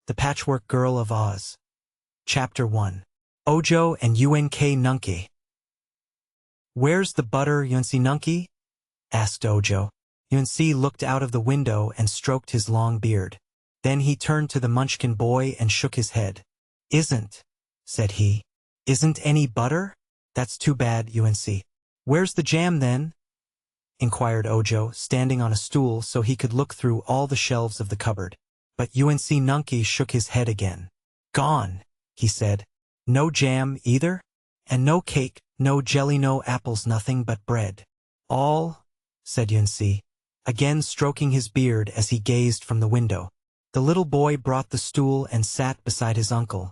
The Patchwork Girl of Oz. Chapter 1. Ojo and UNK Nunky. "Where's the butter, Yunsi Nunky?" asked Ojo. Yunsi looked out of the window and stroked his long beard. Then he turned to the Munchkin boy and shook his head. "Isn't," said he. "Isn't any butter? That's too bad, Yunsi. Where's the jam then?" inquired Ojo, standing on a stool so he could look through all the shelves of the cupboard. But UNC Nunky shook his head again. "Gone," he said. "No jam either? And no cake, no jelly, no apples, nothing but bread." "All," said UNC, again stroking his beard as he gazed from the window. The little boy brought the stool and sat beside his uncle,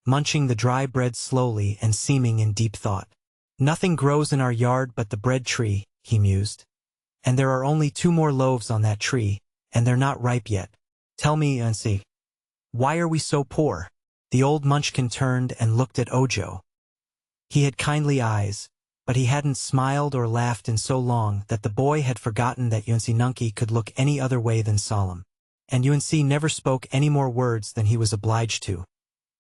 munching the dry bread slowly and seeming in deep thought. "Nothing grows in our yard but the bread tree," he mused. "And there are only 2 more loaves on that tree, and they're not ripe yet. Tell me, UNC, why are we so poor?" The old Munchkin turned and looked at Ojo. He had kindly eyes, but he hadn't smiled or laughed in so long that the boy had forgotten that UNC Nunky could look any other way than solemn. And UNC never spoke any more words than he was obliged to.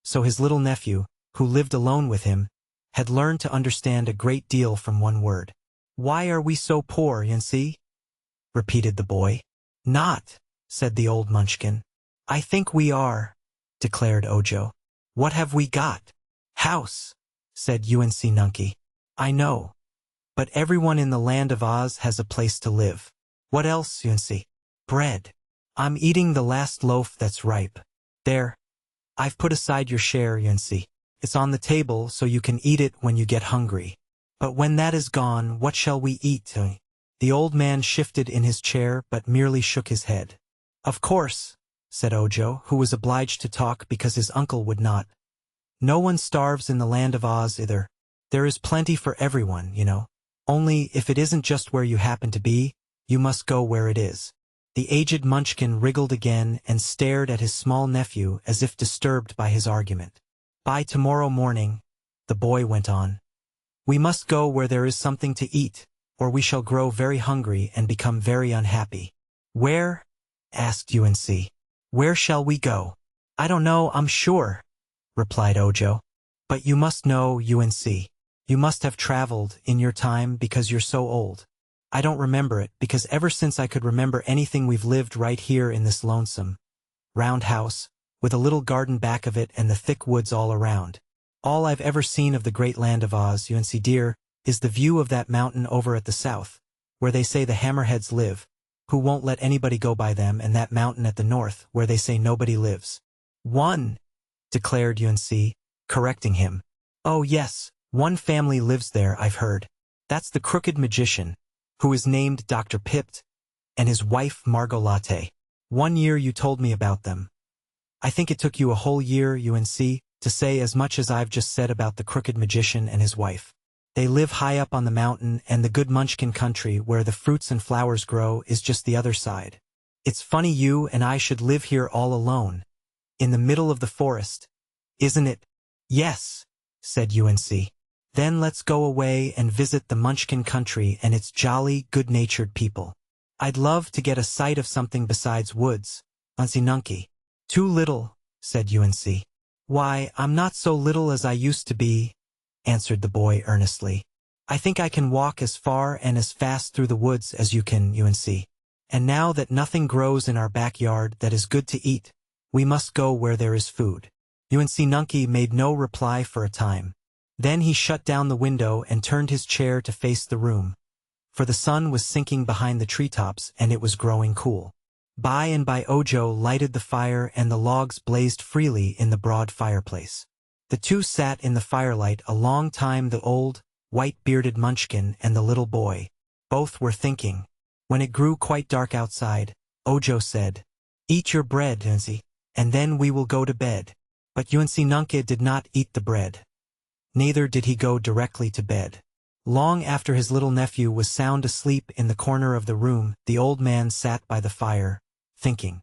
So his little nephew, who lived alone with him, had learned to understand a great deal from one word. "Why are we so poor, UNC?" repeated the boy. "Not," said the old Munchkin. "I think we are," declared Ojo. "What have we got?" "House," said UNC Nunky. "I know. But everyone in the land of Oz has a place to live." "What else, UNC?" "Bread. I'm eating the last loaf that's ripe. There. I've put aside your share, UNC. It's on the table so you can eat it when you get hungry. But when that is gone, what shall we eat?" The old man shifted in his chair but merely shook his head. "Of course," said Ojo, who was obliged to talk because his uncle would not. "No one starves in the land of Oz either. There is plenty for everyone, you know. Only, if it isn't just where you happen to be, you must go where it is." The aged Munchkin wriggled again and stared at his small nephew as if disturbed by his argument. "By tomorrow morning," the boy went on, "we must go where there is something to eat, or we shall grow very hungry and become very unhappy." "Where?" asked UNC. "Where shall we go?" "I don't know, I'm sure," replied Ojo. "But you must know, UNC. You must have traveled in your time because you're so old. I don't remember it because ever since I could remember anything we've lived right here in this lonesome, round house, with a little garden back of it and the thick woods all around. All I've ever seen of the great land of Oz, UNC dear, is the view of that mountain over at the south, where they say the Hammerheads live, who won't let anybody go by them, and that mountain at the north, where they say nobody lives." "One," declared UNC, correcting him. "Oh yes, one family lives there, I've heard. That's the Crooked Magician, who is named Dr. Pipt, and his wife Margot Latte. One year you told me about them. I think it took you a whole year, UNC, to say as much as I've just said about the Crooked Magician and his wife. They live high up on the mountain, and the good Munchkin country where the fruits and flowers grow is just the other side. It's funny you and I should live here all alone, in the middle of the forest, isn't it?" "Yes," said UNC. "Then let's go away and visit the Munchkin country and its jolly, good-natured people. I'd love to get a sight of something besides woods, UNC Nunky." "Too little," said UNC. "Why, I'm not so little as I used to be," answered the boy earnestly. "I think I can walk as far and as fast through the woods as you can, UNC. And now that nothing grows in our backyard that is good to eat, we must go where there is food." UNC Nunky made no reply for a time. Then he shut down the window and turned his chair to face the room, for the sun was sinking behind the treetops and it was growing cool. By and by Ojo lighted the fire and the logs blazed freely in the broad fireplace. The two sat in the firelight a long time, the old, white-bearded Munchkin and the little boy. Both were thinking. When it grew quite dark outside, Ojo said, "Eat your bread, UNC, and then we will go to bed." But UNC Nunky did not eat the bread. Neither did he go directly to bed. Long after his little nephew was sound asleep in the corner of the room, the old man sat by the fire, thinking.